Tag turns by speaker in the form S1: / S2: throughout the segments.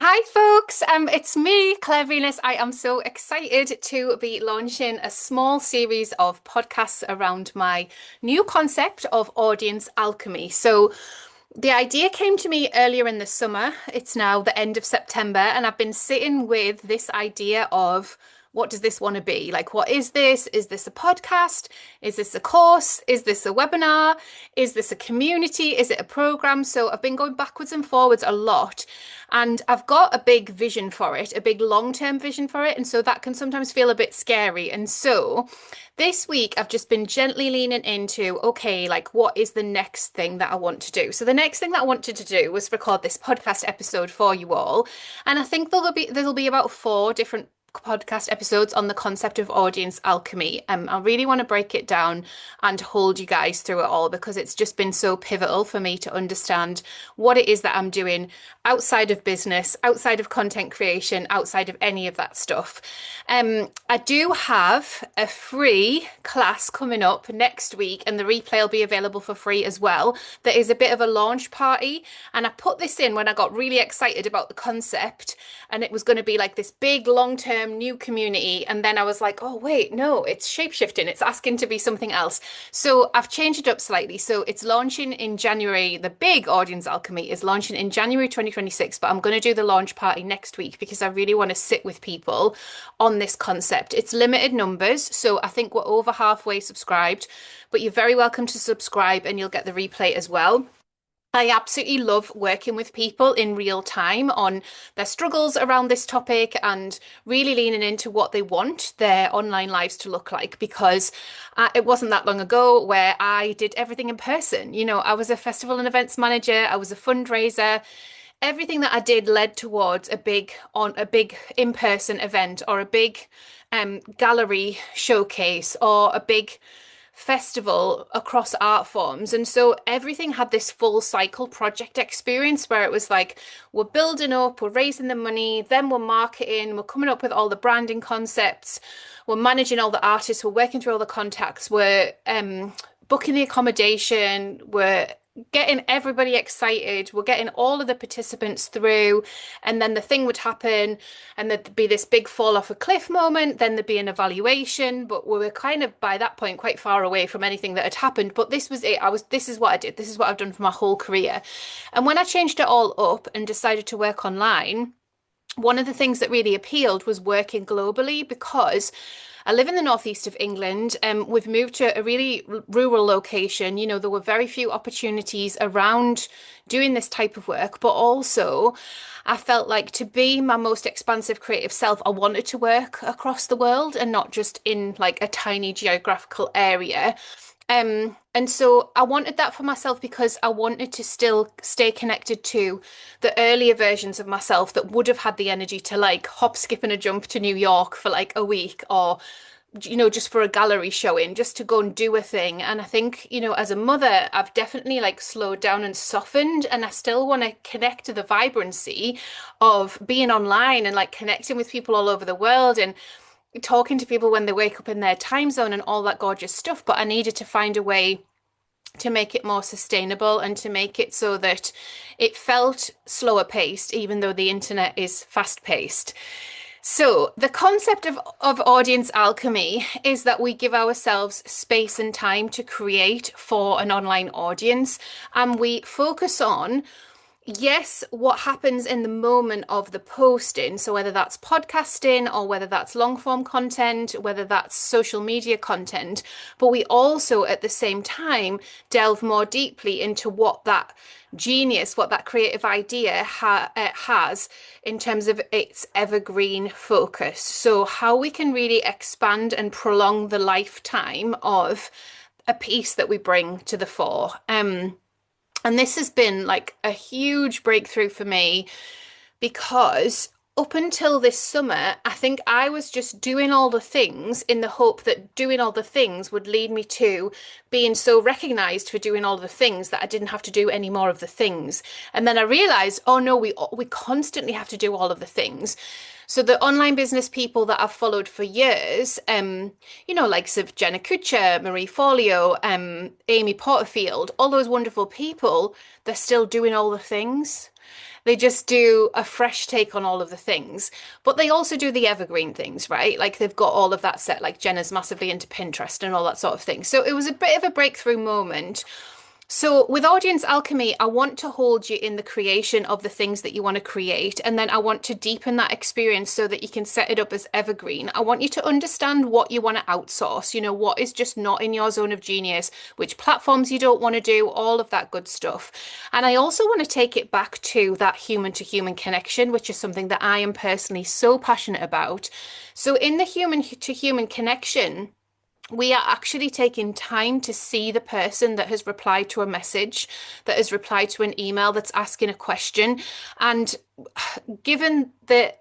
S1: Hi, folks. It's me, Claire Venus. I am so excited to be launching a small series of podcasts around my new concept of audience alchemy. So, the idea came to me earlier in the summer. It's now the end of September, and I've been sitting with this idea of what does this want to be? Like, what is this? Is this a podcast? Is this a course? Is this a webinar? Is this a community? Is it a program? So I've been going backwards and forwards a lot, and I've got a big vision for it, a big long-term vision for it. And so that can sometimes feel a bit scary. And so this week, I've just been gently leaning into, okay, like what is the next thing that I want to do? So the next thing that I wanted to do was record this podcast episode for you all. And I think there'll be about 4 different podcast episodes on the concept of audience alchemy. I really want to break it down and hold you guys through it all because it's just been so pivotal for me to understand what it is that I'm doing outside of business, outside of content creation, outside of any of that stuff. I do have a free class coming up next week, and the replay will be available for free as well. There is a bit of a launch party, and I put this in when I got really excited about the concept, and it was going to be like this big long-term new community. And then I was like, oh, wait, no, it's shapeshifting. It's asking to be something else. So I've changed it up slightly. So it's launching in January. The big Audience Alchemy is launching in January 2026, but I'm going to do the launch party next week because I really want to sit with people on this concept. It's limited numbers. So I think we're over halfway subscribed, but you're very welcome to subscribe and you'll get the replay as well. I absolutely love working with people in real time on their struggles around this topic and really leaning into what they want their online lives to look like, because it wasn't that long ago where I did everything in person. You know, I was a festival and events manager, I was a fundraiser. Everything that I did led towards a big in-person event or a big gallery showcase or a big festival across art forms. And so everything had this full cycle project experience where it was like, we're building up, we're raising the money, then we're marketing, we're coming up with all the branding concepts, we're managing all the artists, we're working through all the contacts, we're booking the accommodation, we're getting everybody excited, we're getting all of the participants through, and then the thing would happen and there'd be this big fall off a cliff moment, then there'd be an evaluation, but we were kind of by that point quite far away from anything that had happened. But this was it. This is what I did, this is what I've done for my whole career. And when I changed it all up and decided to work online, one of the things that really appealed was working globally, because I live in the northeast of England. We've moved to a really rural location. You know, there were very few opportunities around doing this type of work, but also I felt like to be my most expansive creative self, I wanted to work across the world and not just in like a tiny geographical area. And so I wanted that for myself because I wanted to still stay connected to the earlier versions of myself that would have had the energy to like hop, skip, and a jump to New York for like a week, or just for a gallery showing, just to go and do a thing. And I think, as a mother, I've definitely like slowed down and softened, and I still want to connect to the vibrancy of being online and like connecting with people all over the world and talking to people when they wake up in their time zone and all that gorgeous stuff. But I needed to find a way to make it more sustainable and to make it so that it felt slower paced, even though the internet is fast paced. So the concept of audience alchemy is that we give ourselves space and time to create for an online audience, and we focus on, yes, what happens in the moment of the posting. So whether that's podcasting or whether that's long form content, whether that's social media content, but we also at the same time delve more deeply into what that genius, what that creative idea has in terms of its evergreen focus. So how we can really expand and prolong the lifetime of a piece that we bring to the fore. And this has been like a huge breakthrough for me, because up until this summer, I think I was just doing all the things in the hope that doing all the things would lead me to being so recognized for doing all the things that I didn't have to do any more of the things. And then I realized, oh no, we constantly have to do all of the things. So the online business people that I've followed for years, likes of Jenna Kutcher, Marie Forleo, Amy Porterfield, all those wonderful people, they're still doing all the things. They just do a fresh take on all of the things, but they also do the evergreen things, right? Like they've got all of that set, like Jenna's massively into Pinterest and all that sort of thing. So it was a bit of a breakthrough moment. So with Audience Alchemy, I want to hold you in the creation of the things that you want to create. And then I want to deepen that experience so that you can set it up as evergreen. I want you to understand what you want to outsource, what is just not in your zone of genius, which platforms you don't want to do, all of that good stuff. And I also want to take it back to that human to human connection, which is something that I am personally so passionate about. So in the human to human connection, we are actually taking time to see the person that has replied to a message, that has replied to an email, that's asking a question. And given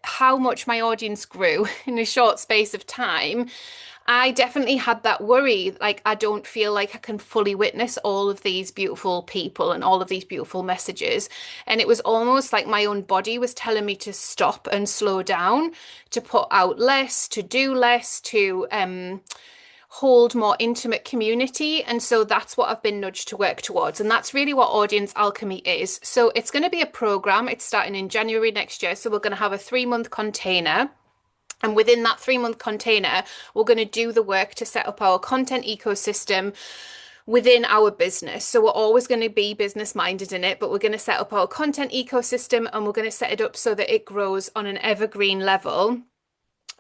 S1: how much my audience grew in a short space of time, I definitely had that worry. Like, I don't feel like I can fully witness all of these beautiful people and all of these beautiful messages. And it was almost like my own body was telling me to stop and slow down, to put out less, to do less, to hold more intimate community. And so that's what I've been nudged to work towards. And that's really what Audience Alchemy is. So it's going to be a program. It's starting in January next year. So we're going to have a 3-month container. And within that 3-month container, we're going to do the work to set up our content ecosystem within our business. So we're always going to be business minded in it, but we're going to set up our content ecosystem and we're going to set it up so that it grows on an evergreen level.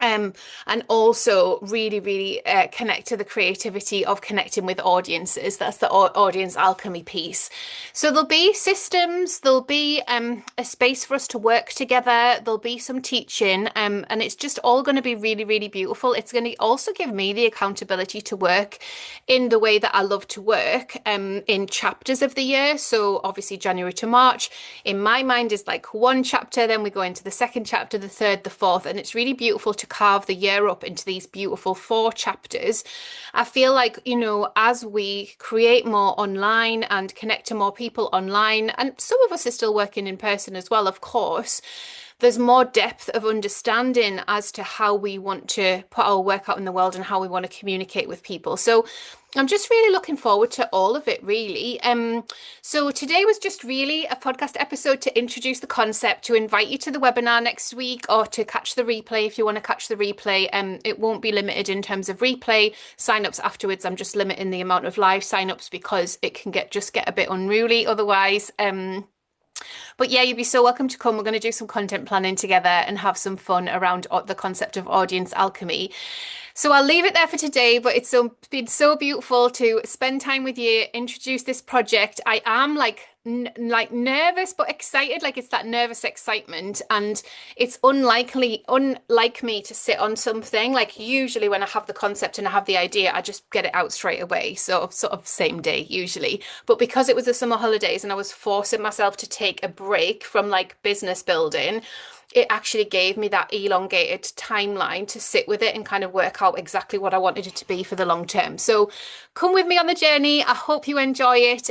S1: And also really, really connect to the creativity of connecting with audiences. That's the audience alchemy piece. So there'll be systems, there'll be a space for us to work together, there'll be some teaching, and it's just all going to be really, really beautiful. It's going to also give me the accountability to work in the way that I love to work, in chapters of the year. So obviously January to March, in my mind, is like one chapter, then we go into the second chapter, the third, the fourth, and it's really beautiful to carve the year up into these beautiful 4 chapters. I feel like, as we create more online and connect to more people online, and some of us are still working in person as well, of course, there's more depth of understanding as to how we want to put our work out in the world and how we want to communicate with people. So I'm just really looking forward to all of it, really. So today was just really a podcast episode to introduce the concept, to invite you to the webinar next week, or to catch the replay if you want to catch the replay. It won't be limited in terms of replay signups afterwards. I'm just limiting the amount of live signups because it can get a bit unruly otherwise. But yeah, you'd be so welcome to come. We're going to do some content planning together and have some fun around the concept of audience alchemy. So I'll leave it there for today, but it's been so beautiful to spend time with you, introduce this project. I am like nervous but excited, like it's that nervous excitement, and it's unlike me to sit on something. Like usually when I have the concept and I have the idea, I just get it out straight away, so sort of same day usually. But because it was the summer holidays and I was forcing myself to take a break from like business building, it actually gave me that elongated timeline to sit with it and kind of work out exactly what I wanted it to be for the long term. So come with me on the journey. I hope you enjoy it.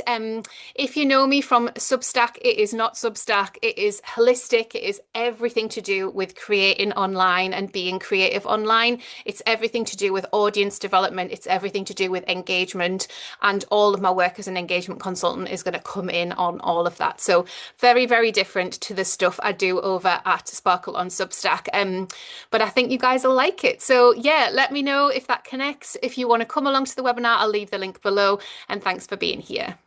S1: If you know me from Substack, it is not Substack. It is holistic. It is everything to do with creating online and being creative online. It's everything to do with audience development. It's everything to do with engagement. And all of my work as an engagement consultant is going to come in on all of that. So very, very different to the stuff I do over at Sparkle on Substack. But I think you guys will like it. So yeah, let me know if that connects. If you want to come along to the webinar, I'll leave the link below. And thanks for being here.